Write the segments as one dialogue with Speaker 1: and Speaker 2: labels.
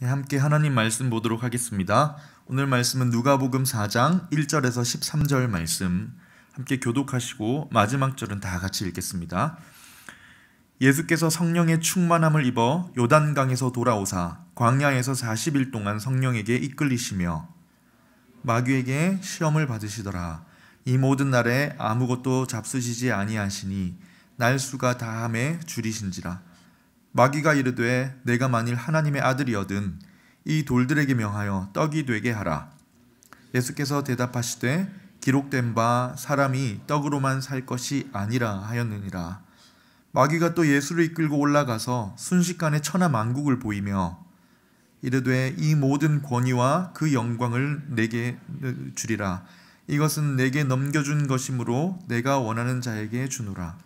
Speaker 1: 함께 하나님 말씀 보도록 하겠습니다. 오늘 말씀은 누가복음 4장 1절에서 13절 말씀 함께 교독하시고 마지막 절은 다 같이 읽겠습니다. 예수께서 성령의 충만함을 입어 요단강에서 돌아오사 광야에서 40일 동안 성령에게 이끌리시며 마귀에게 시험을 받으시더라. 이 모든 날에 아무것도 잡수시지 아니하시니 날수가 다함에 줄이신지라. 마귀가 이르되 내가 만일 하나님의 아들이거든 이 돌들에게 명하여 떡이 되게 하라. 예수께서 대답하시되 기록된 바 사람이 떡으로만 살 것이 아니라 하였느니라. 마귀가 또 예수를 이끌고 올라가서 순식간에 천하 만국을 보이며 이르되 이 모든 권위와 그 영광을 내게 주리라. 이것은 내게 넘겨준 것이므로 내가 원하는 자에게 주노라.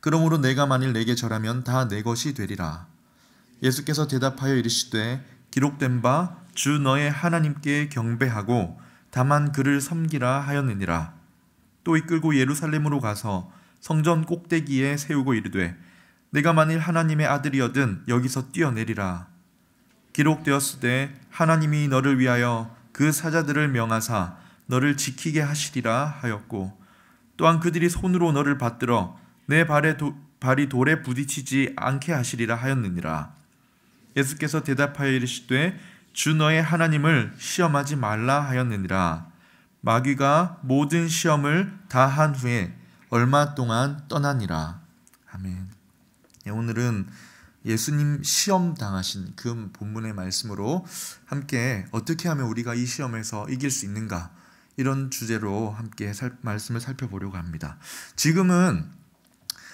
Speaker 1: 그러므로 내가 만일 내게 절하면 다 내 것이 되리라. 예수께서 대답하여 이르시되 기록된 바 주 너의 하나님께 경배하고 다만 그를 섬기라 하였느니라. 또 이끌고 예루살렘으로 가서 성전 꼭대기에 세우고 이르되 내가 만일 하나님의 아들이거든 여기서 뛰어내리라. 기록되었으되 하나님이 너를 위하여 그 사자들을 명하사 너를 지키게 하시리라 하였고 또한 그들이 손으로 너를 받들어 내 발이 돌에 부딪히지 않게 하시리라 하였느니라. 예수께서 대답하여 이르시되 주 너의 하나님을 시험하지 말라 하였느니라. 마귀가 모든 시험을 다 한 후에 얼마 동안 떠나니라. 아멘. 오늘은 예수님 시험 당하신 그 본문의 말씀으로 함께 어떻게 하면 우리가 이 시험에서 이길 수 있는가, 이런 주제로 함께 말씀을 살펴보려고 합니다. 지금은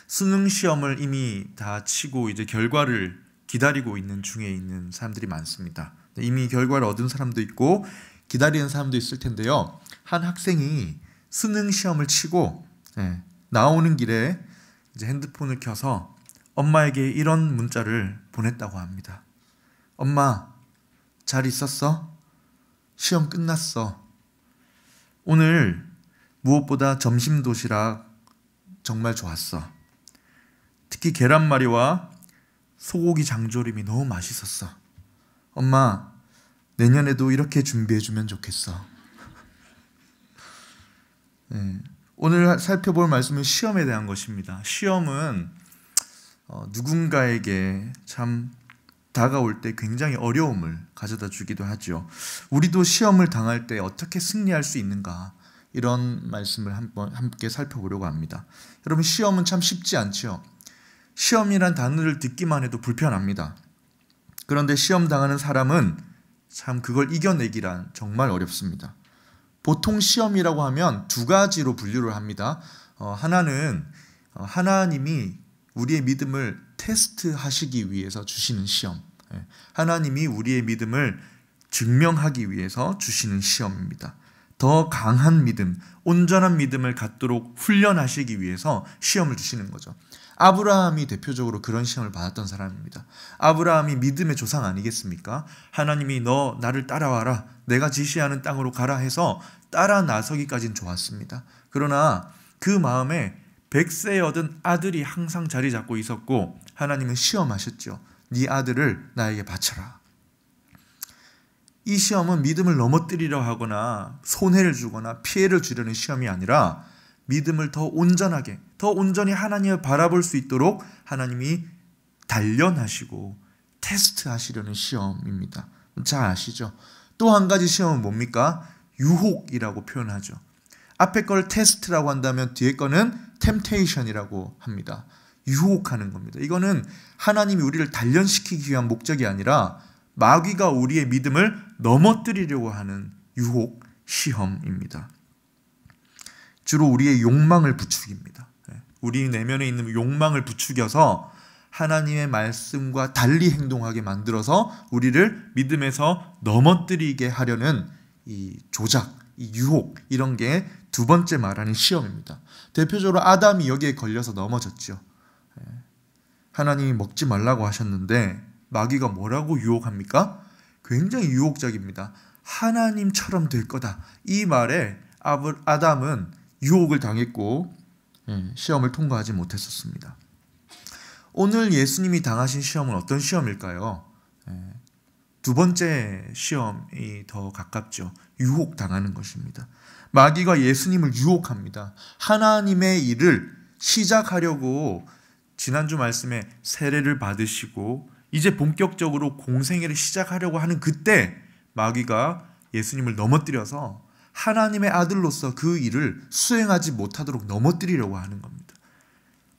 Speaker 1: 수능 시험을 이미 다 치고 이제 결과를 기다리고 있는 중에 있는 사람들이 많습니다. 이미 결과를 얻은 사람도 있고 기다리는 사람도 있을 텐데요. 한 학생이 수능 시험을 치고 나오는 길에 이제 핸드폰을 켜서 엄마에게 이런 문자를 보냈다고 합니다. 엄마, 잘 있었어? 시험 끝났어. 오늘 무엇보다 점심 도시락 정말 좋았어. 특히 계란말이와 소고기 장조림이 너무 맛있었어. 엄마, 내년에도 이렇게 준비해주면 좋겠어. 오늘 살펴볼 말씀은 시험에 대한 것입니다. 시험은 누군가에게 참 다가올 때 굉장히 어려움을 가져다 주기도 하죠. 우리도 시험을 당할 때 어떻게 승리할 수 있는가, 이런 말씀을 함께 살펴보려고 합니다. 여러분, 시험은 참 쉽지 않죠. 시험이란 단어를 듣기만 해도 불편합니다. 그런데 시험 당하는 사람은 참 그걸 이겨내기란 정말 어렵습니다. 보통 시험이라고 하면 두 가지로 분류를 합니다. 하나는 하나님이 우리의 믿음을 테스트하시기 위해서 주시는 시험, 하나님이 우리의 믿음을 증명하기 위해서 주시는 시험입니다. 더 강한 믿음, 온전한 믿음을 갖도록 훈련하시기 위해서 시험을 주시는 거죠. 아브라함이 대표적으로 그런 시험을 받았던 사람입니다. 아브라함이 믿음의 조상 아니겠습니까? 하나님이 너 나를 따라와라, 내가 지시하는 땅으로 가라 해서 따라 나서기까지는 좋았습니다. 그러나 그 마음에 100세에 얻은 아들이 항상 자리 잡고 있었고 하나님은 시험하셨죠. 네 아들을 나에게 바쳐라. 이 시험은 믿음을 넘어뜨리려 하거나 손해를 주거나 피해를 주려는 시험이 아니라 믿음을 더 온전하게, 더 온전히 하나님을 바라볼 수 있도록 하나님이 단련하시고 테스트하시려는 시험입니다. 잘 아시죠? 또 한 가지 시험은 뭡니까? 유혹이라고 표현하죠. 앞에 걸 테스트라고 한다면 뒤에 거는 템테이션이라고 합니다. 유혹하는 겁니다. 이거는 하나님이 우리를 단련시키기 위한 목적이 아니라 마귀가 우리의 믿음을 넘어뜨리려고 하는 유혹, 시험입니다. 주로 우리의 욕망을 부추깁니다. 우리 내면에 있는 욕망을 부추겨서 하나님의 말씀과 달리 행동하게 만들어서 우리를 믿음에서 넘어뜨리게 하려는 이 조작, 이 유혹, 이런 게 두 번째 말하는 시험입니다. 대표적으로 아담이 여기에 걸려서 넘어졌죠. 하나님이 먹지 말라고 하셨는데 마귀가 뭐라고 유혹합니까? 굉장히 유혹적입니다. 하나님처럼 될 거다. 이 말에 아담은 유혹을 당했고 시험을 통과하지 못했었습니다. 오늘 예수님이 당하신 시험은 어떤 시험일까요? 두 번째 시험이 더 가깝죠. 유혹당하는 것입니다. 마귀가 예수님을 유혹합니다. 하나님의 일을 시작하려고 지난주 말씀에 세례를 받으시고 이제 본격적으로 공생애를 시작하려고 하는 그때 마귀가 예수님을 넘어뜨려서 하나님의 아들로서 그 일을 수행하지 못하도록 넘어뜨리려고 하는 겁니다.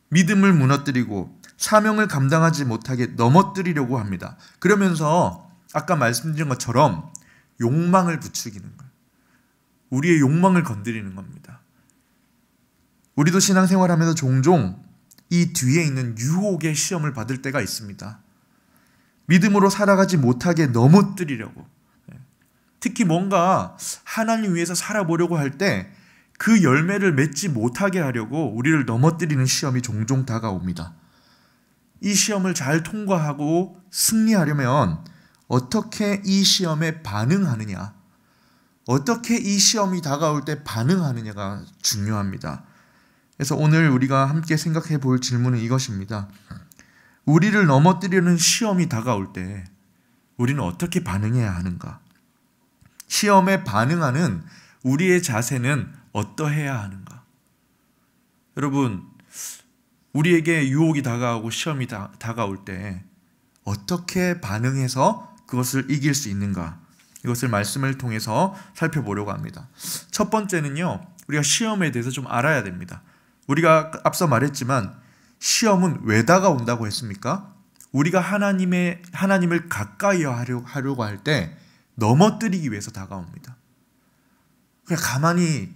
Speaker 1: 믿음을 무너뜨리고 사명을 감당하지 못하게 넘어뜨리려고 합니다. 그러면서 아까 말씀드린 것처럼 욕망을 부추기는 거예요. 우리의 욕망을 건드리는 겁니다. 우리도 신앙생활하면서 종종 이 뒤에 있는 유혹의 시험을 받을 때가 있습니다. 믿음으로 살아가지 못하게 넘어뜨리려고, 특히 뭔가 하나님 위해서 살아보려고 할 때 그 열매를 맺지 못하게 하려고 우리를 넘어뜨리는 시험이 종종 다가옵니다. 이 시험을 잘 통과하고 승리하려면 어떻게 이 시험에 반응하느냐, 어떻게 이 시험이 다가올 때 반응하느냐가 중요합니다. 그래서 오늘 우리가 함께 생각해 볼 질문은 이것입니다. 우리를 넘어뜨리는 시험이 다가올 때 우리는 어떻게 반응해야 하는가? 시험에 반응하는 우리의 자세는 어떠해야 하는가? 여러분, 우리에게 유혹이 다가오고 시험이 다가올 때 어떻게 반응해서 그것을 이길 수 있는가? 이것을 말씀을 통해서 살펴보려고 합니다. 첫 번째는요, 우리가 시험에 대해서 좀 알아야 됩니다. 우리가 앞서 말했지만 시험은 왜 다가온다고 했습니까? 우리가 하나님을 가까이 하려고 할 때 넘어뜨리기 위해서 다가옵니다. 그냥 가만히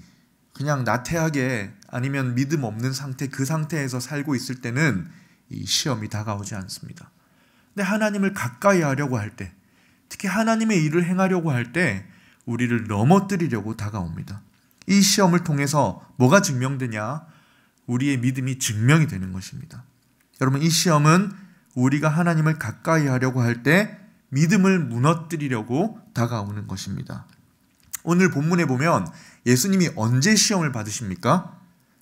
Speaker 1: 그냥 나태하게 아니면 믿음 없는 상태, 그 상태에서 살고 있을 때는 이 시험이 다가오지 않습니다. 근데 하나님을 가까이 하려고 할 때, 특히 하나님의 일을 행하려고 할 때 우리를 넘어뜨리려고 다가옵니다. 이 시험을 통해서 뭐가 증명되냐? 우리의 믿음이 증명이 되는 것입니다. 여러분, 이 시험은 우리가 하나님을 가까이 하려고 할 때 믿음을 무너뜨리려고 다가오는 것입니다. 오늘 본문에 보면 예수님이 언제 시험을 받으십니까?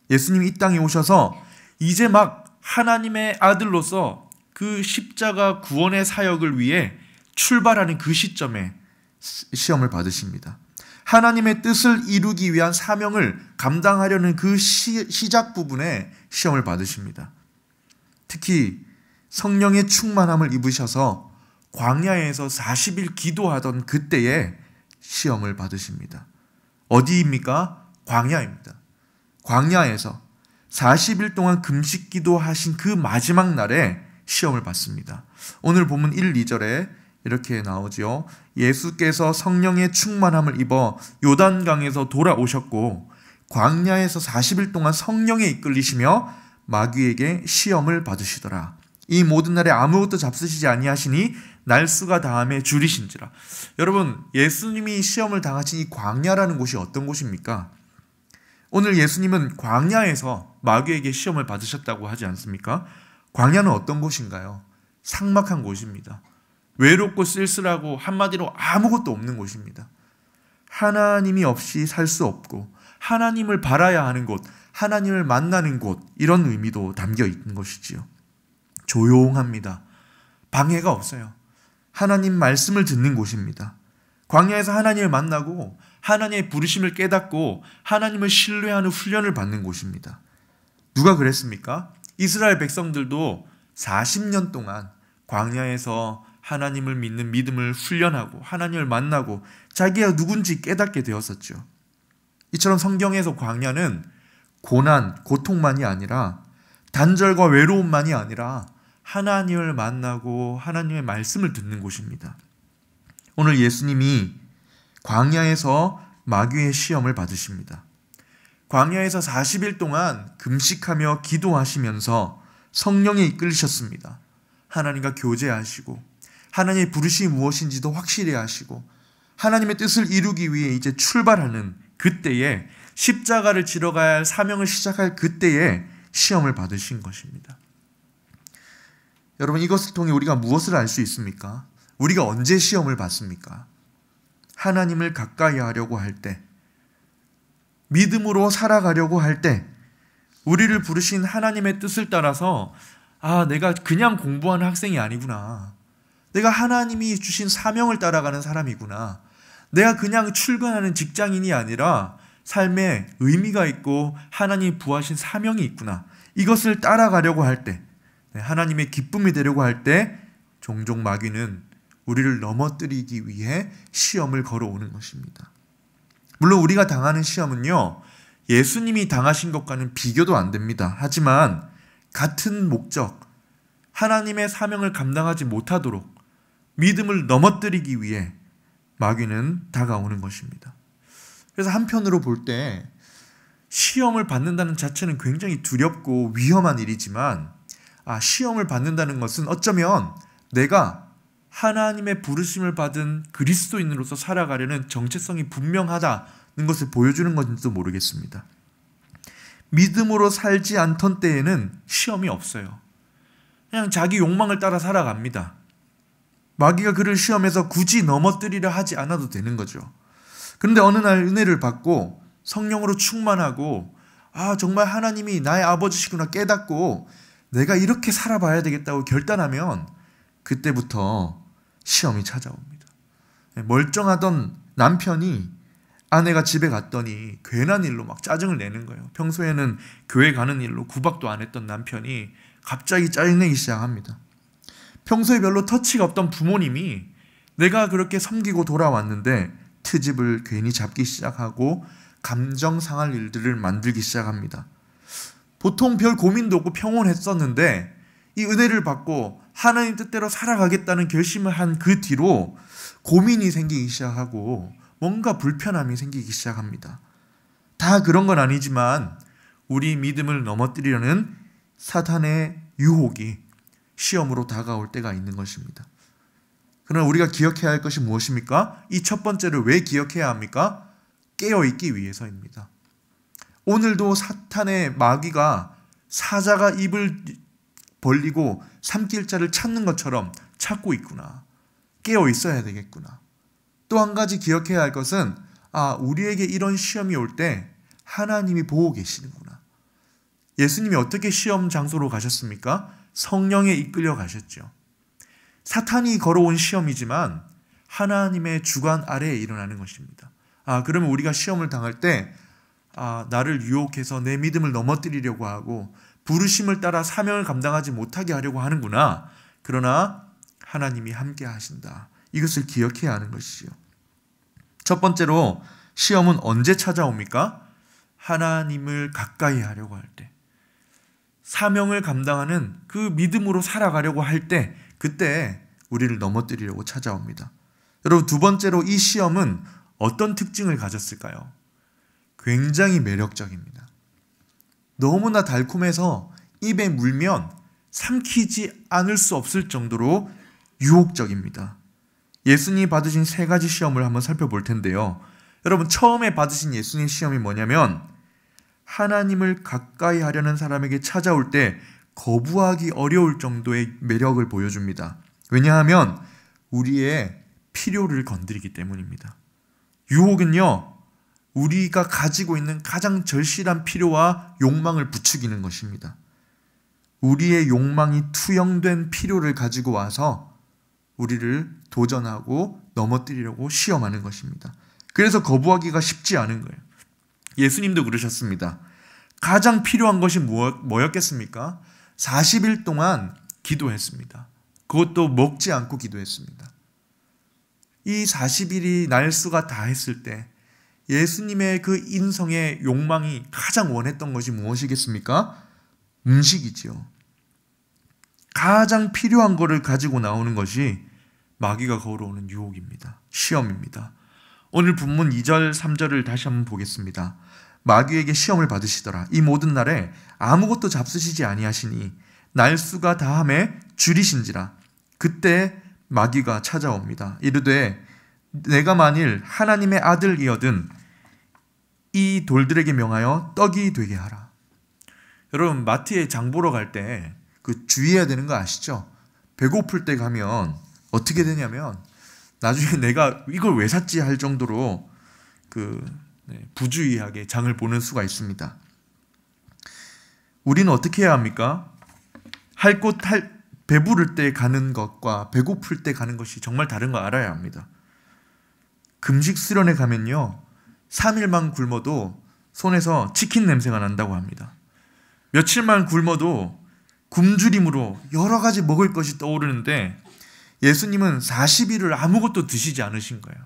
Speaker 1: 예수님이 이 땅에 오셔서 이제 막 하나님의 아들로서 그 십자가 구원의 사역을 위해 출발하는 그 시점에 시험을 받으십니다. 하나님의 뜻을 이루기 위한 사명을 감당하려는 그 시작 부분에 시험을 받으십니다. 특히 성령의 충만함을 입으셔서 광야에서 40일 기도하던 그때에 시험을 받으십니다. 어디입니까? 광야입니다. 광야에서 40일 동안 금식 기도하신 그 마지막 날에 시험을 받습니다. 오늘 본문 1, 2절에 이렇게 나오죠. 예수께서 성령의 충만함을 입어 요단강에서 돌아오셨고 광야에서 40일 동안 성령에 이끌리시며 마귀에게 시험을 받으시더라. 이 모든 날에 아무것도 잡수시지 아니하시니 날수가 다함에 줄이신지라. 여러분, 예수님이 시험을 당하신 이 광야라는 곳이 어떤 곳입니까? 오늘 예수님은 광야에서 마귀에게 시험을 받으셨다고 하지 않습니까? 광야는 어떤 곳인가요? 삭막한 곳입니다. 외롭고 쓸쓸하고 한마디로 아무것도 없는 곳입니다. 하나님이 없이 살 수 없고 하나님을 바라야 하는 곳, 하나님을 만나는 곳, 이런 의미도 담겨 있는 것이지요. 조용합니다. 방해가 없어요. 하나님 말씀을 듣는 곳입니다. 광야에서 하나님을 만나고 하나님의 부르심을 깨닫고 하나님을 신뢰하는 훈련을 받는 곳입니다. 누가 그랬습니까? 이스라엘 백성들도 40년 동안 광야에서 하나님을 믿는 믿음을 훈련하고 하나님을 만나고 자기가 누군지 깨닫게 되었었죠. 이처럼 성경에서 광야는 고난, 고통만이 아니라 단절과 외로움만이 아니라 하나님을 만나고 하나님의 말씀을 듣는 곳입니다. 오늘 예수님이 광야에서 마귀의 시험을 받으십니다. 광야에서 40일 동안 금식하며 기도하시면서 성령에 이끌리셨습니다. 하나님과 교제하시고 하나님의 부르심이 무엇인지도 확실히 하시고 하나님의 뜻을 이루기 위해 이제 출발하는 그때에 십자가를 지러 가야 할 사명을 시작할 그때에 시험을 받으신 것입니다. 여러분, 이것을 통해 우리가 무엇을 알 수 있습니까? 우리가 언제 시험을 받습니까? 하나님을 가까이 하려고 할 때, 믿음으로 살아가려고 할 때, 우리를 부르신 하나님의 뜻을 따라서 내가 그냥 공부하는 학생이 아니구나. 내가 하나님이 주신 사명을 따라가는 사람이구나. 내가 그냥 출근하는 직장인이 아니라 삶에 의미가 있고 하나님이 부하신 사명이 있구나. 이것을 따라가려고 할 때, 하나님의 기쁨이 되려고 할 때 종종 마귀는 우리를 넘어뜨리기 위해 시험을 걸어오는 것입니다. 물론 우리가 당하는 시험은요, 예수님이 당하신 것과는 비교도 안 됩니다. 하지만 같은 목적, 하나님의 사명을 감당하지 못하도록 믿음을 넘어뜨리기 위해 마귀는 다가오는 것입니다. 그래서 한편으로 볼 때 시험을 받는다는 자체는 굉장히 두렵고 위험한 일이지만, 시험을 받는다는 것은 어쩌면 내가 하나님의 부르심을 받은 그리스도인으로서 살아가려는 정체성이 분명하다는 것을 보여주는 건지도 모르겠습니다. 믿음으로 살지 않던 때에는 시험이 없어요. 그냥 자기 욕망을 따라 살아갑니다. 마귀가 그를 시험해서 굳이 넘어뜨리려 하지 않아도 되는 거죠. 그런데 어느 날 은혜를 받고 성령으로 충만하고 정말 하나님이 나의 아버지시구나 깨닫고 내가 이렇게 살아봐야 되겠다고 결단하면 그때부터 시험이 찾아옵니다. 멀쩡하던 남편이 아내가 집에 갔더니 괜한 일로 막 짜증을 내는 거예요. 평소에는 교회 가는 일로 구박도 안 했던 남편이 갑자기 짜증내기 시작합니다. 평소에 별로 터치가 없던 부모님이 내가 그렇게 섬기고 돌아왔는데 트집을 괜히 잡기 시작하고 감정 상할 일들을 만들기 시작합니다. 보통 별 고민도 없고 평온했었는데 이 은혜를 받고 하나님 뜻대로 살아가겠다는 결심을 한 그 뒤로 고민이 생기기 시작하고 뭔가 불편함이 생기기 시작합니다. 다 그런 건 아니지만 우리 믿음을 넘어뜨리려는 사탄의 유혹이 시험으로 다가올 때가 있는 것입니다. 그러나 우리가 기억해야 할 것이 무엇입니까? 이 첫 번째를 왜 기억해야 합니까? 깨어있기 위해서입니다. 오늘도 사탄의 마귀가 사자가 입을 벌리고 삼킬 자를 찾는 것처럼 찾고 있구나. 깨어 있어야 되겠구나. 또 한 가지 기억해야 할 것은 우리에게 이런 시험이 올 때 하나님이 보고 계시는구나. 예수님이 어떻게 시험 장소로 가셨습니까? 성령에 이끌려 가셨죠. 사탄이 걸어온 시험이지만 하나님의 주관 아래에 일어나는 것입니다. 그러면 우리가 시험을 당할 때 나를 유혹해서 내 믿음을 넘어뜨리려고 하고 부르심을 따라 사명을 감당하지 못하게 하려고 하는구나. 그러나 하나님이 함께 하신다. 이것을 기억해야 하는 것이지요. 첫 번째로 시험은 언제 찾아옵니까? 하나님을 가까이 하려고 할 때. 사명을 감당하는 그 믿음으로 살아가려고 할 때, 그때 우리를 넘어뜨리려고 찾아옵니다. 여러분, 두 번째로 이 시험은 어떤 특징을 가졌을까요? 굉장히 매력적입니다. 너무나 달콤해서 입에 물면 삼키지 않을 수 없을 정도로 유혹적입니다. 예수님이 받으신 세 가지 시험을 한번 살펴볼 텐데요. 여러분, 처음에 받으신 예수님의 시험이 뭐냐면 하나님을 가까이 하려는 사람에게 찾아올 때 거부하기 어려울 정도의 매력을 보여줍니다. 왜냐하면 우리의 필요를 건드리기 때문입니다. 유혹은요, 우리가 가지고 있는 가장 절실한 필요와 욕망을 부추기는 것입니다. 우리의 욕망이 투영된 필요를 가지고 와서 우리를 도전하고 넘어뜨리려고 시험하는 것입니다. 그래서 거부하기가 쉽지 않은 거예요. 예수님도 그러셨습니다. 가장 필요한 것이 뭐였겠습니까? 40일 동안 기도했습니다. 그것도 먹지 않고 기도했습니다. 이 40일이 날수가 다 했을 때 예수님의 그 인성의 욕망이 가장 원했던 것이 무엇이겠습니까? 음식이지요. 가장 필요한 것을 가지고 나오는 것이 마귀가 걸어오는 유혹입니다. 시험입니다. 오늘 본문 2절, 3절을 다시 한번 보겠습니다. 마귀에게 시험을 받으시더라. 이 모든 날에 아무것도 잡수시지 아니하시니 날수가 다함에 줄이신지라. 그때 마귀가 찾아옵니다. 이르되 내가 만일 하나님의 아들이거든 이 돌들에게 명하여 떡이 되게 하라. 여러분, 마트에 장 보러 갈 때 그 주의해야 되는 거 아시죠? 배고플 때 가면 어떻게 되냐면 나중에 내가 이걸 왜 샀지 할 정도로 부주의하게 장을 보는 수가 있습니다. 우리는 어떻게 해야 합니까? 배부를 때 가는 것과 배고플 때 가는 것이 정말 다른 거 알아야 합니다. 금식 수련회 가면요, 3일만 굶어도 손에서 치킨 냄새가 난다고 합니다. 며칠만 굶어도 굶주림으로 여러 가지 먹을 것이 떠오르는데 예수님은 40일을 아무것도 드시지 않으신 거예요.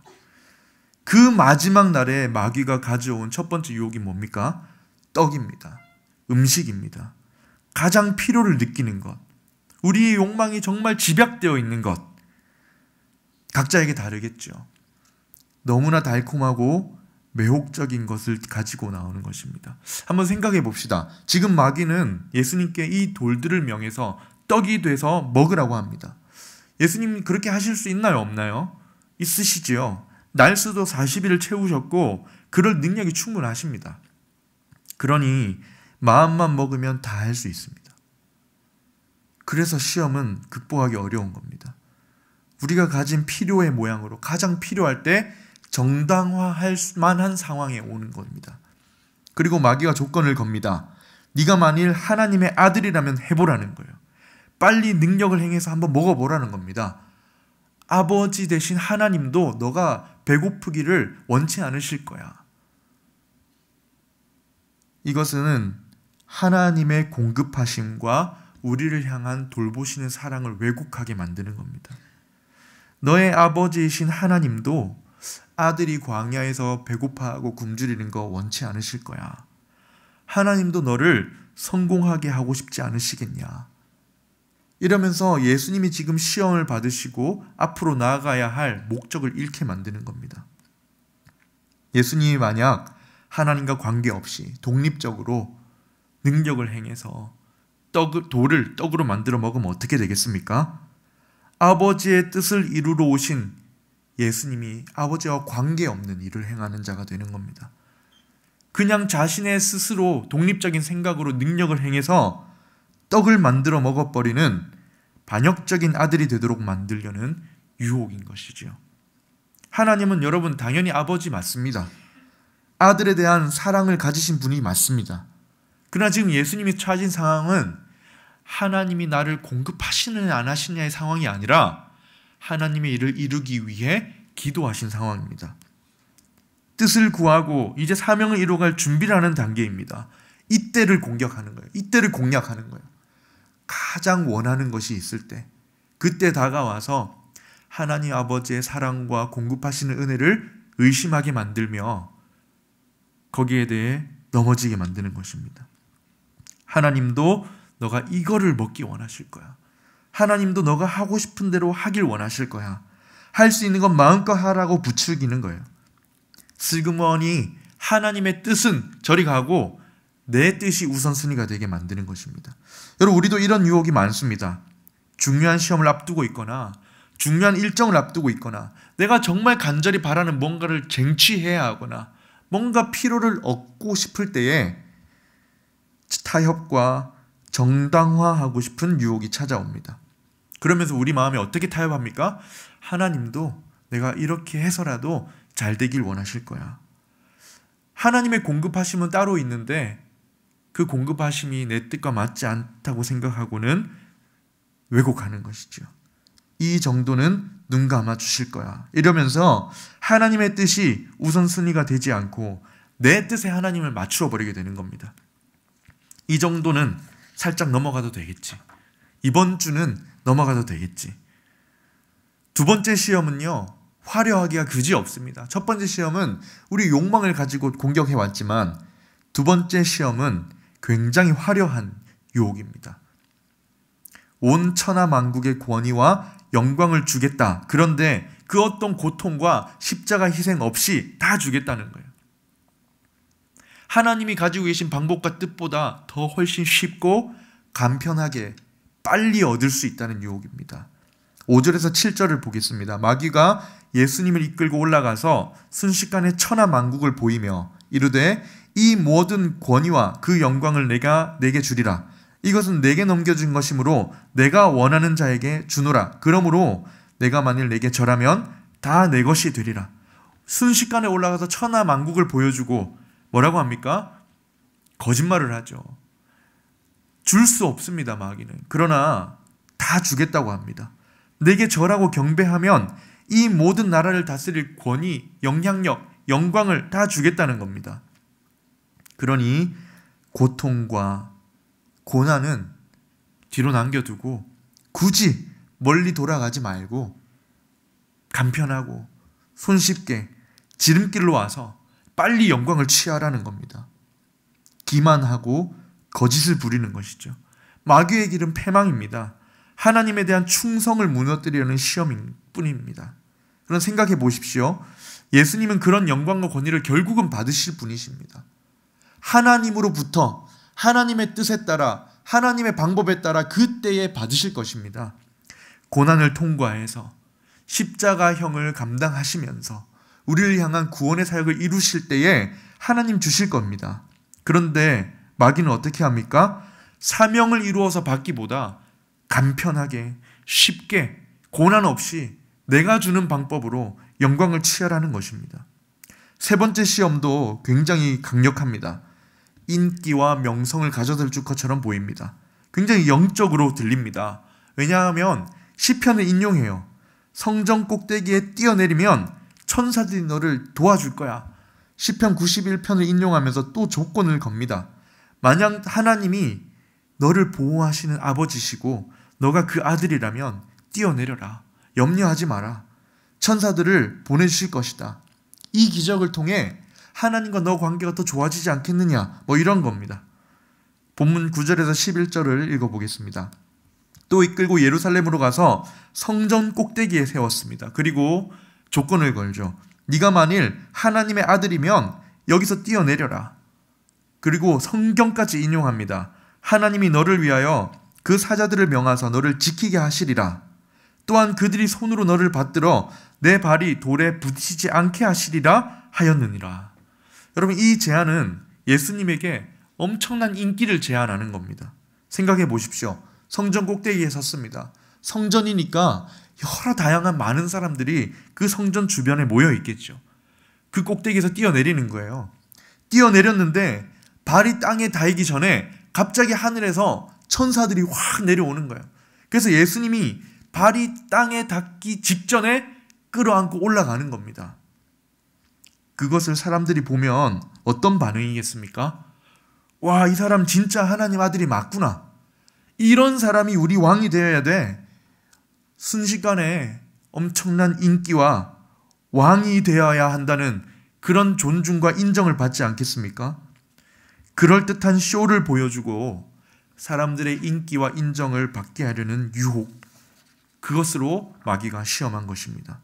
Speaker 1: 그 마지막 날에 마귀가 가져온 첫 번째 유혹이 뭡니까? 떡입니다. 음식입니다. 가장 필요를 느끼는 것. 우리의 욕망이 정말 집약되어 있는 것. 각자에게 다르겠죠. 너무나 달콤하고 매혹적인 것을 가지고 나오는 것입니다. 한번 생각해 봅시다. 지금 마귀는 예수님께 이 돌들을 명해서 떡이 돼서 먹으라고 합니다. 예수님 그렇게 하실 수 있나요? 없나요? 있으시지요. 날수도 40일을 채우셨고 그럴 능력이 충분하십니다. 그러니 마음만 먹으면 다 할 수 있습니다. 그래서 시험은 극복하기 어려운 겁니다. 우리가 가진 필요의 모양으로 가장 필요할 때 정당화할 만한 상황에 오는 겁니다. 그리고 마귀가 조건을 겁니다. 네가 만일 하나님의 아들이라면 해보라는 거예요. 빨리 능력을 행해서 한번 먹어보라는 겁니다. 아버지 대신 하나님도 너가 배고프기를 원치 않으실 거야. 이것은 하나님의 공급하심과 우리를 향한 돌보시는 사랑을 왜곡하게 만드는 겁니다. 너의 아버지이신 하나님도 아들이 광야에서 배고파하고 굶주리는 거 원치 않으실 거야. 하나님도 너를 성공하게 하고 싶지 않으시겠냐. 이러면서 예수님이 지금 시험을 받으시고 앞으로 나아가야 할 목적을 잃게 만드는 겁니다. 예수님이 만약 하나님과 관계없이 독립적으로 능력을 행해서 돌을 떡으로 만들어 먹으면 어떻게 되겠습니까? 아버지의 뜻을 이루러 오신 예수님이 아버지와 관계없는 일을 행하는 자가 되는 겁니다. 그냥 자신의 스스로 독립적인 생각으로 능력을 행해서 떡을 만들어 먹어버리는 반역적인 아들이 되도록 만들려는 유혹인 것이지요. 하나님은 여러분 당연히 아버지 맞습니다. 아들에 대한 사랑을 가지신 분이 맞습니다. 그러나 지금 예수님이 처하신 상황은 하나님이 나를 공급하시느냐 안 하시느냐의 상황이 아니라 하나님의 일을 이루기 위해 기도하신 상황입니다. 뜻을 구하고 이제 사명을 이루어갈 준비를 하는 단계입니다. 이때를 공격하는 거예요. 이때를 공략하는 거예요. 가장 원하는 것이 있을 때 그때 다가와서 하나님 아버지의 사랑과 공급하시는 은혜를 의심하게 만들며 거기에 대해 넘어지게 만드는 것입니다. 하나님도 너가 이거를 먹기 원하실 거야. 하나님도 너가 하고 싶은 대로 하길 원하실 거야. 할 수 있는 건 마음껏 하라고 부추기는 거예요. 슬그머니 하나님의 뜻은 저리 가고 내 뜻이 우선순위가 되게 만드는 것입니다. 여러분 우리도 이런 유혹이 많습니다. 중요한 시험을 앞두고 있거나 중요한 일정을 앞두고 있거나 내가 정말 간절히 바라는 뭔가를 쟁취해야 하거나 뭔가 필요를 얻고 싶을 때에 타협과 정당화하고 싶은 유혹이 찾아옵니다. 그러면서 우리 마음에 어떻게 타협합니까? 하나님도 내가 이렇게 해서라도 잘 되길 원하실 거야. 하나님의 공급하심은 따로 있는데 그 공급하심이 내 뜻과 맞지 않다고 생각하고는 왜곡하는 것이죠. 이 정도는 눈 감아 주실 거야. 이러면서 하나님의 뜻이 우선순위가 되지 않고 내 뜻에 하나님을 맞추어 버리게 되는 겁니다. 이 정도는 살짝 넘어가도 되겠지. 이번 주는 넘어가도 되겠지. 두 번째 시험은요, 화려하기가 그지 없습니다. 첫 번째 시험은 우리 욕망을 가지고 공격해 왔지만 두 번째 시험은 굉장히 화려한 유혹입니다. 온 천하 만국의 권위와 영광을 주겠다. 그런데 그 어떤 고통과 십자가 희생 없이 다 주겠다는 거예요. 하나님이 가지고 계신 방법과 뜻보다 더 훨씬 쉽고 간편하게 빨리 얻을 수 있다는 유혹입니다. 5절에서 7절을 보겠습니다. 마귀가 예수님을 이끌고 올라가서 순식간에 천하 만국을 보이며 이르되 이 모든 권위와 그 영광을 내게 주리라. 이것은 내게 넘겨준 것이므로 내가 원하는 자에게 주노라. 그러므로 내가 만일 내게 절하면 다 내 것이 되리라. 순식간에 올라가서 천하 만국을 보여주고 뭐라고 합니까? 거짓말을 하죠. 줄 수 없습니다, 마귀는. 그러나 다 주겠다고 합니다. 내게 절하고 경배하면 이 모든 나라를 다스릴 권위, 영향력, 영광을 다 주겠다는 겁니다. 그러니 고통과 고난은 뒤로 남겨두고 굳이 멀리 돌아가지 말고 간편하고 손쉽게 지름길로 와서 빨리 영광을 취하라는 겁니다. 기만하고 거짓을 부리는 것이죠. 마귀의 길은 패망입니다. 하나님에 대한 충성을 무너뜨리려는 시험일 뿐입니다. 그런 생각해 보십시오. 예수님은 그런 영광과 권위를 결국은 받으실 분이십니다. 하나님으로부터 하나님의 뜻에 따라 하나님의 방법에 따라 그때에 받으실 것입니다. 고난을 통과해서 십자가형을 감당하시면서 우리를 향한 구원의 사역을 이루실 때에 하나님 주실 겁니다. 그런데 마귀는 어떻게 합니까? 사명을 이루어서 받기보다 간편하게 쉽게 고난 없이 내가 주는 방법으로 영광을 취하라는 것입니다. 세 번째 시험도 굉장히 강력합니다. 인기와 명성을 가져들 것처럼 보입니다. 굉장히 영적으로 들립니다. 왜냐하면 시편을 인용해요. 성전 꼭대기에 뛰어내리면 천사들이 너를 도와줄 거야. 시편 91편을 인용하면서 또 조건을 겁니다. 만약 하나님이 너를 보호하시는 아버지시고 너가 그 아들이라면 뛰어내려라. 염려하지 마라. 천사들을 보내주실 것이다. 이 기적을 통해 하나님과 너 관계가 더 좋아지지 않겠느냐, 이런 겁니다. 본문 9절에서 11절을 읽어보겠습니다. 또 이끌고 예루살렘으로 가서 성전 꼭대기에 세웠습니다. 그리고 조건을 걸죠. 네가 만일 하나님의 아들이면 여기서 뛰어내려라. 그리고 성경까지 인용합니다. 하나님이 너를 위하여 그 사자들을 명하사 너를 지키게 하시리라. 또한 그들이 손으로 너를 받들어 내 발이 돌에 부딪히지 않게 하시리라 하였느니라. 여러분, 이 제안은 예수님에게 엄청난 인기를 제안하는 겁니다. 생각해 보십시오. 성전 꼭대기에 섰습니다. 성전이니까 여러 다양한 많은 사람들이 그 성전 주변에 모여 있겠죠. 그 꼭대기에서 뛰어내리는 거예요. 뛰어내렸는데 발이 땅에 닿기 전에 갑자기 하늘에서 천사들이 확 내려오는 거예요. 그래서 예수님이 발이 땅에 닿기 직전에 끌어안고 올라가는 겁니다. 그것을 사람들이 보면 어떤 반응이겠습니까? 와, 이 사람 진짜 하나님 아들이 맞구나. 이런 사람이 우리 왕이 되어야 돼. 순식간에 엄청난 인기와 왕이 되어야 한다는 그런 존중과 인정을 받지 않겠습니까? 그럴듯한 쇼를 보여주고 사람들의 인기와 인정을 받게 하려는 유혹, 그것으로 마귀가 시험한 것입니다.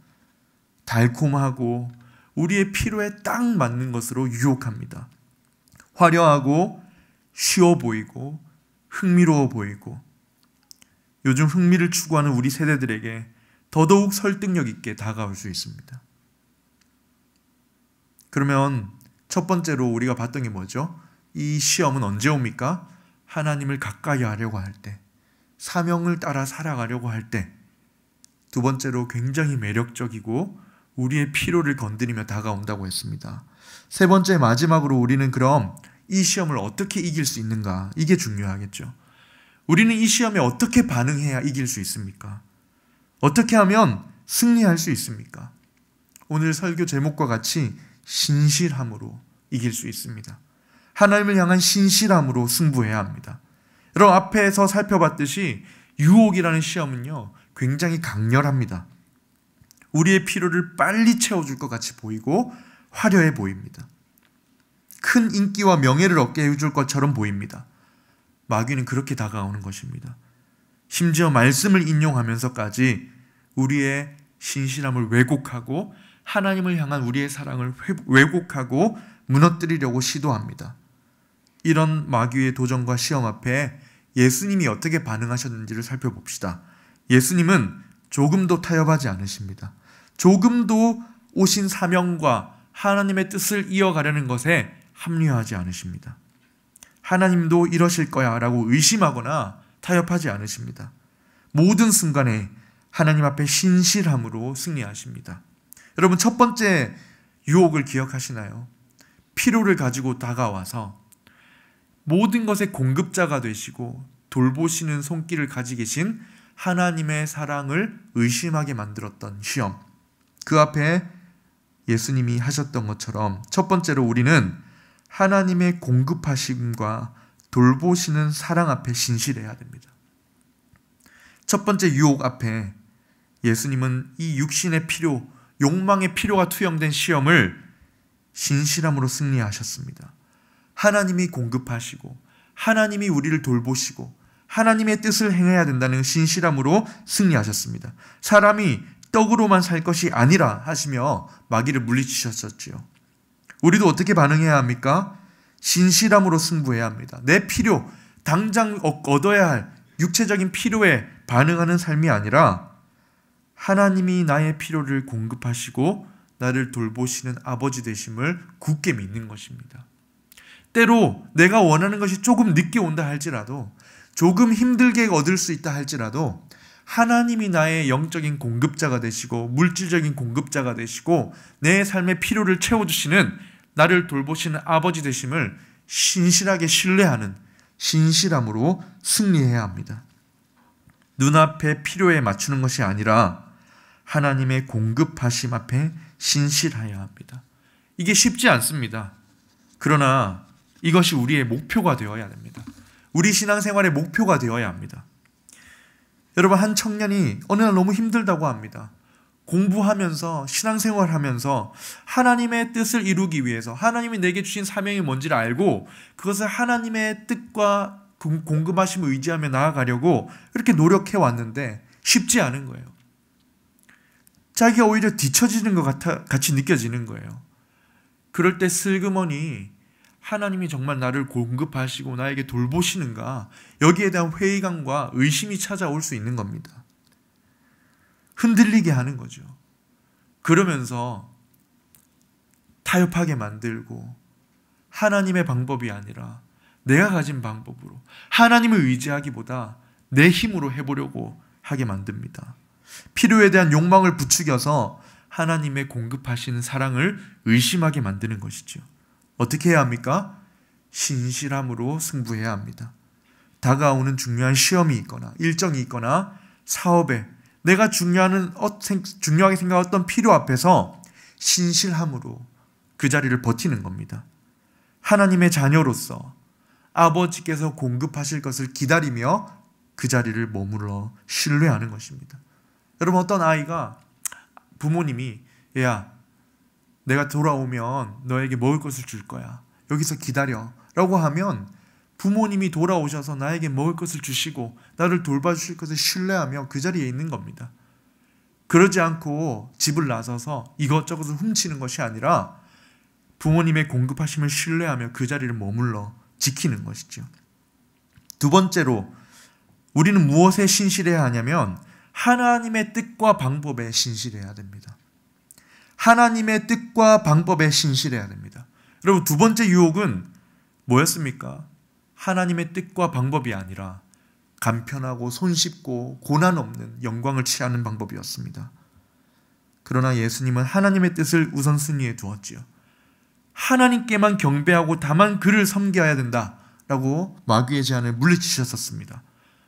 Speaker 1: 달콤하고 우리의 필요에 딱 맞는 것으로 유혹합니다. 화려하고 쉬워 보이고 흥미로워 보이고 요즘 흥미를 추구하는 우리 세대들에게 더더욱 설득력 있게 다가올 수 있습니다. 그러면 첫 번째로 우리가 봤던 게 뭐죠? 이 시험은 언제 옵니까? 하나님을 가까이 하려고 할 때, 사명을 따라 살아가려고 할 때. 두 번째로 굉장히 매력적이고 우리의 필요를 건드리며 다가온다고 했습니다. 세 번째, 마지막으로 우리는 그럼 이 시험을 어떻게 이길 수 있는가? 이게 중요하겠죠. 우리는 이 시험에 어떻게 반응해야 이길 수 있습니까? 어떻게 하면 승리할 수 있습니까? 오늘 설교 제목과 같이 신실함으로 이길 수 있습니다. 하나님을 향한 신실함으로 승부해야 합니다. 여러분, 앞에서 살펴봤듯이 유혹이라는 시험은요, 굉장히 강렬합니다. 우리의 필요를 빨리 채워줄 것 같이 보이고 화려해 보입니다. 큰 인기와 명예를 얻게 해줄 것처럼 보입니다. 마귀는 그렇게 다가오는 것입니다. 심지어 말씀을 인용하면서까지 우리의 신실함을 왜곡하고 하나님을 향한 우리의 사랑을 왜곡하고 무너뜨리려고 시도합니다. 이런 마귀의 도전과 시험 앞에 예수님이 어떻게 반응하셨는지를 살펴봅시다. 예수님은 조금도 타협하지 않으십니다. 조금도 오신 사명과 하나님의 뜻을 이어가려는 것에 합리화하지 않으십니다. 하나님도 이러실 거야 라고 의심하거나 타협하지 않으십니다. 모든 순간에 하나님 앞에 신실함으로 승리하십니다. 여러분, 첫 번째 유혹을 기억하시나요? 필요를 가지고 다가와서 모든 것의 공급자가 되시고 돌보시는 손길을 가지고 계신 하나님의 사랑을 의심하게 만들었던 시험. 그 앞에 예수님이 하셨던 것처럼 첫 번째로 우리는 하나님의 공급하심과 돌보시는 사랑 앞에 신실해야 됩니다. 첫 번째 유혹 앞에 예수님은 이 육신의 필요, 욕망의 필요가 투영된 시험을 신실함으로 승리하셨습니다. 하나님이 공급하시고 하나님이 우리를 돌보시고 하나님의 뜻을 행해야 된다는 신실함으로 승리하셨습니다. 사람이 떡으로만 살 것이 아니라 하시며 마귀를 물리치셨었지요. 우리도 어떻게 반응해야 합니까? 신실함으로 승부해야 합니다. 내 필요, 당장 얻어야 할 육체적인 필요에 반응하는 삶이 아니라 하나님이 나의 필요를 공급하시고 나를 돌보시는 아버지 되심을 굳게 믿는 것입니다. 때로 내가 원하는 것이 조금 늦게 온다 할지라도, 조금 힘들게 얻을 수 있다 할지라도 하나님이 나의 영적인 공급자가 되시고 물질적인 공급자가 되시고 내 삶의 필요를 채워주시는, 나를 돌보시는 아버지 되심을 신실하게 신뢰하는 신실함으로 승리해야 합니다. 눈앞의 필요에 맞추는 것이 아니라 하나님의 공급하심 앞에 신실해야 합니다. 이게 쉽지 않습니다. 그러나 이것이 우리의 목표가 되어야 됩니다. 우리 신앙생활의 목표가 되어야 합니다. 여러분, 한 청년이 어느 날 너무 힘들다고 합니다. 공부하면서 신앙생활하면서 하나님의 뜻을 이루기 위해서 하나님이 내게 주신 사명이 뭔지를 알고 그것을 하나님의 뜻과 공급하심을 의지하며 나아가려고 그렇게 노력해 왔는데 쉽지 않은 거예요. 자기가 오히려 뒤처지는 것 같이 느껴지는 거예요. 그럴 때 슬그머니 하나님이 정말 나를 공급하시고 나에게 돌보시는가, 여기에 대한 회의감과 의심이 찾아올 수 있는 겁니다. 흔들리게 하는 거죠. 그러면서 타협하게 만들고 하나님의 방법이 아니라 내가 가진 방법으로 하나님을 의지하기보다 내 힘으로 해보려고 하게 만듭니다. 필요에 대한 욕망을 부추겨서 하나님의 공급하시는 사랑을 의심하게 만드는 것이죠. 어떻게 해야 합니까? 신실함으로 승부해야 합니다. 다가오는 중요한 시험이 있거나 일정이 있거나 사업에 내가 중요하게 생각했던 필요 앞에서 신실함으로 그 자리를 버티는 겁니다. 하나님의 자녀로서 아버지께서 공급하실 것을 기다리며 그 자리를 머물러 신뢰하는 것입니다. 여러분, 어떤 아이가 부모님이 야, 내가 돌아오면 너에게 먹을 것을 줄 거야. 여기서 기다려 라고 하면 부모님이 돌아오셔서 나에게 먹을 것을 주시고 나를 돌봐주실 것을 신뢰하며 그 자리에 있는 겁니다. 그러지 않고 집을 나서서 이것저것을 훔치는 것이 아니라 부모님의 공급하심을 신뢰하며 그 자리를 머물러 지키는 것이죠. 두 번째로 우리는 무엇에 신실해야 하냐면 하나님의 뜻과 방법에 신실해야 됩니다. 하나님의 뜻과 방법에 신실해야 됩니다. 여러분, 두 번째 유혹은 뭐였습니까? 하나님의 뜻과 방법이 아니라 간편하고 손쉽고 고난 없는 영광을 취하는 방법이었습니다. 그러나 예수님은 하나님의 뜻을 우선순위에 두었지요. 하나님께만 경배하고 다만 그를 섬겨야 된다라고 마귀의 제안을 물리치셨었습니다.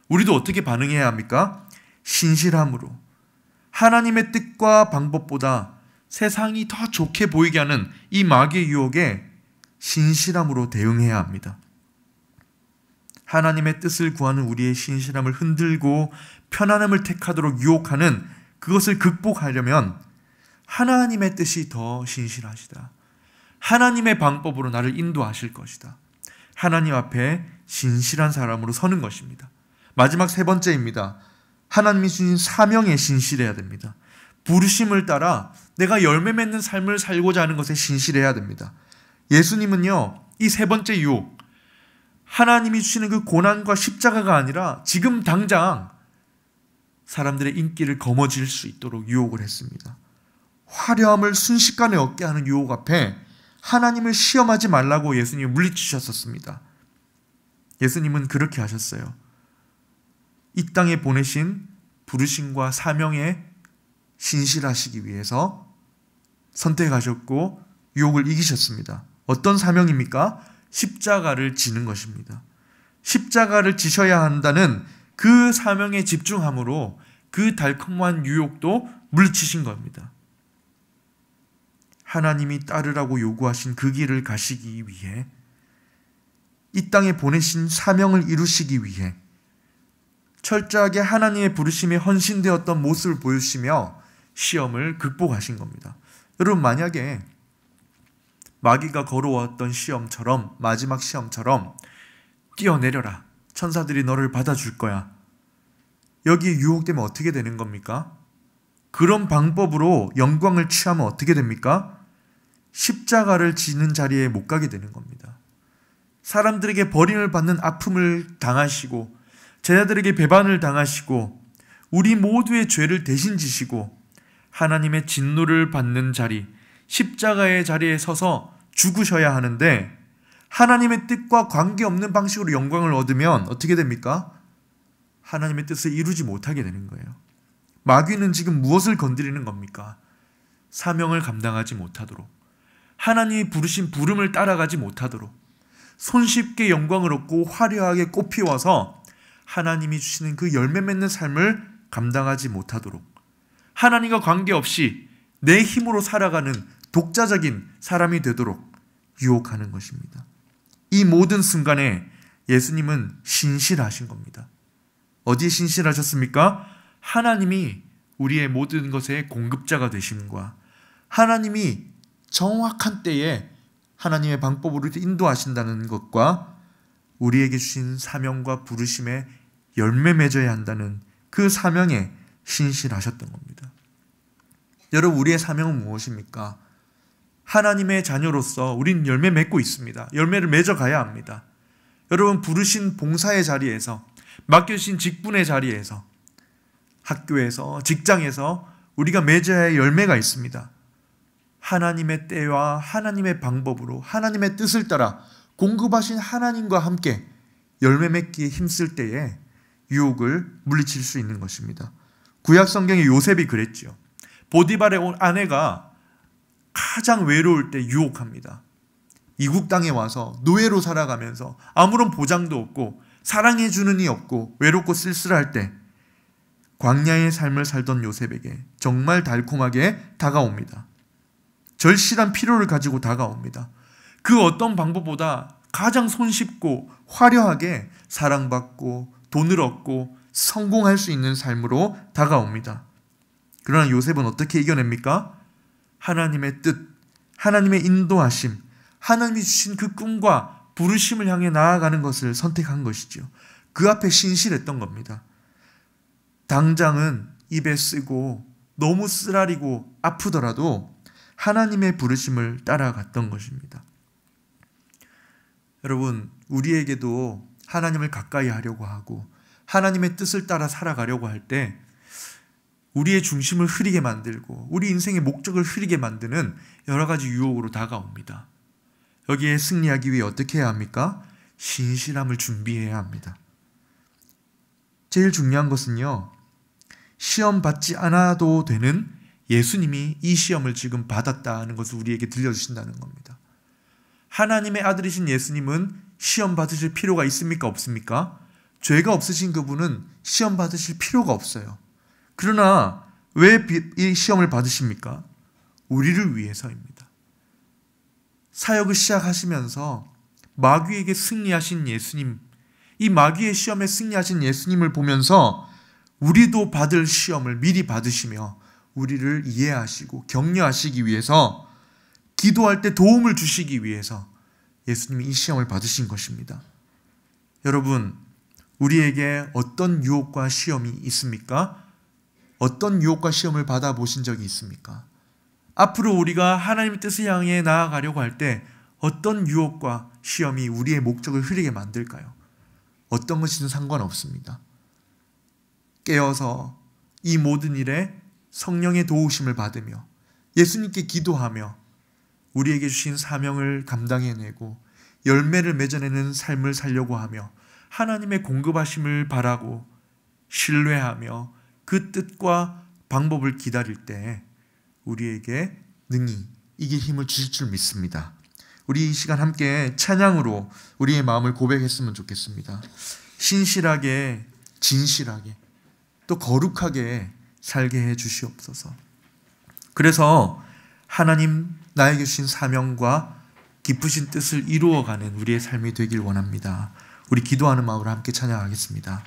Speaker 1: 우리도 어떻게 반응해야 합니까? 신실함으로 하나님의 뜻과 방법보다 세상이 더 좋게 보이게 하는 이 마귀의 유혹에 신실함으로 대응해야 합니다. 하나님의 뜻을 구하는 우리의 신실함을 흔들고 편안함을 택하도록 유혹하는 그것을 극복하려면 하나님의 뜻이 더 신실하시다. 하나님의 방법으로 나를 인도하실 것이다. 하나님 앞에 신실한 사람으로 서는 것입니다. 마지막 세 번째입니다. 하나님이 주신 사명에 신실해야 됩니다. 부르심을 따라 내가 열매 맺는 삶을 살고자 하는 것에 신실해야 됩니다. 예수님은요, 이 세 번째 유혹, 하나님이 주시는 그 고난과 십자가가 아니라 지금 당장 사람들의 인기를 거머쥘 수 있도록 유혹을 했습니다. 화려함을 순식간에 얻게 하는 유혹 앞에 하나님을 시험하지 말라고 예수님이 물리치셨었습니다. 예수님은 그렇게 하셨어요. 이 땅에 보내신 부르심과 사명에 신실하시기 위해서 선택하셨고 유혹을 이기셨습니다. 어떤 사명입니까? 십자가를 지는 것입니다. 십자가를 지셔야 한다는 그 사명에 집중함으로 그 달콤한 유혹도 물리치신 겁니다. 하나님이 따르라고 요구하신 그 길을 가시기 위해, 이 땅에 보내신 사명을 이루시기 위해 철저하게 하나님의 부르심에 헌신되었던 모습을 보여주시며 시험을 극복하신 겁니다. 여러분, 만약에 마귀가 걸어왔던 시험처럼, 마지막 시험처럼 뛰어내려라, 천사들이 너를 받아줄 거야, 여기에 유혹되면 어떻게 되는 겁니까? 그런 방법으로 영광을 취하면 어떻게 됩니까? 십자가를 지는 자리에 못 가게 되는 겁니다. 사람들에게 버림을 받는 아픔을 당하시고, 제자들에게 배반을 당하시고, 우리 모두의 죄를 대신 지시고 하나님의 진노를 받는 자리, 십자가의 자리에 서서 죽으셔야 하는데, 하나님의 뜻과 관계없는 방식으로 영광을 얻으면 어떻게 됩니까? 하나님의 뜻을 이루지 못하게 되는 거예요. 마귀는 지금 무엇을 건드리는 겁니까? 사명을 감당하지 못하도록, 하나님이 부르신 부름을 따라가지 못하도록, 손쉽게 영광을 얻고 화려하게 꽃피워서 하나님이 주시는 그 열매 맺는 삶을 감당하지 못하도록, 하나님과 관계없이 내 힘으로 살아가는 독자적인 사람이 되도록 유혹하는 것입니다. 이 모든 순간에 예수님은 신실하신 겁니다. 어디에 신실하셨습니까? 하나님이 우리의 모든 것의 공급자가 되심과, 하나님이 정확한 때에 하나님의 방법으로 인도하신다는 것과, 우리에게 주신 사명과 부르심에 열매 맺어야 한다는 그 사명에 신실하셨던 겁니다. 여러분, 우리의 사명은 무엇입니까? 하나님의 자녀로서 우리는 열매 맺고 있습니다. 열매를 맺어가야 합니다. 여러분, 부르신 봉사의 자리에서, 맡겨주신 직분의 자리에서, 학교에서, 직장에서 우리가 맺어야 할 열매가 있습니다. 하나님의 때와 하나님의 방법으로 하나님의 뜻을 따라 공급하신 하나님과 함께 열매 맺기에 힘쓸 때에 유혹을 물리칠 수 있는 것입니다. 구약 성경의 요셉이 그랬죠. 보디발의 아내가 가장 외로울 때 유혹합니다. 이국 땅에 와서 노예로 살아가면서 아무런 보장도 없고 사랑해주는 이 없고 외롭고 쓸쓸할 때 광야의 삶을 살던 요셉에게 정말 달콤하게 다가옵니다. 절실한 필요를 가지고 다가옵니다. 그 어떤 방법보다 가장 손쉽고 화려하게 사랑받고 돈을 얻고 성공할 수 있는 삶으로 다가옵니다. 그러나 요셉은 어떻게 이겨냅니까? 하나님의 뜻, 하나님의 인도하심, 하나님이 주신 그 꿈과 부르심을 향해 나아가는 것을 선택한 것이죠. 그 앞에 신실했던 겁니다. 당장은 입에 쓰고 너무 쓰라리고 아프더라도 하나님의 부르심을 따라갔던 것입니다. 여러분, 우리에게도 하나님을 가까이 하려고 하고 하나님의 뜻을 따라 살아가려고 할 때 우리의 중심을 흐리게 만들고 우리 인생의 목적을 흐리게 만드는 여러 가지 유혹으로 다가옵니다. 여기에 승리하기 위해 어떻게 해야 합니까? 신실함을 준비해야 합니다. 제일 중요한 것은요, 시험 받지 않아도 되는 예수님이 이 시험을 지금 받았다는 것을 우리에게 들려주신다는 겁니다. 하나님의 아들이신 예수님은 시험 받으실 필요가 있습니까? 없습니까? 죄가 없으신 그분은 시험 받으실 필요가 없어요. 그러나 왜 이 시험을 받으십니까? 우리를 위해서입니다. 사역을 시작하시면서 마귀에게 승리하신 예수님, 이 마귀의 시험에 승리하신 예수님을 보면서 우리도 받을 시험을 미리 받으시며 우리를 이해하시고 격려하시기 위해서, 기도할 때 도움을 주시기 위해서 예수님이 이 시험을 받으신 것입니다. 여러분, 우리에게 어떤 유혹과 시험이 있습니까? 어떤 유혹과 시험을 받아보신 적이 있습니까? 앞으로 우리가 하나님의 뜻을 향해 나아가려고 할 때 어떤 유혹과 시험이 우리의 목적을 흐리게 만들까요? 어떤 것이든 상관없습니다. 깨어서 이 모든 일에 성령의 도우심을 받으며 예수님께 기도하며 우리에게 주신 사명을 감당해내고 열매를 맺어내는 삶을 살려고 하며 하나님의 공급하심을 바라고 신뢰하며 그 뜻과 방법을 기다릴 때 우리에게 능히 이길 힘을 주실 줄 믿습니다. 우리 이 시간 함께 찬양으로 우리의 마음을 고백했으면 좋겠습니다. 신실하게 진실하게 또 거룩하게 살게 해 주시옵소서. 그래서 하나님 나에게 주신 사명과 기쁘신 뜻을 이루어가는 우리의 삶이 되길 원합니다. 우리 기도하는 마음으로 함께 찬양하겠습니다.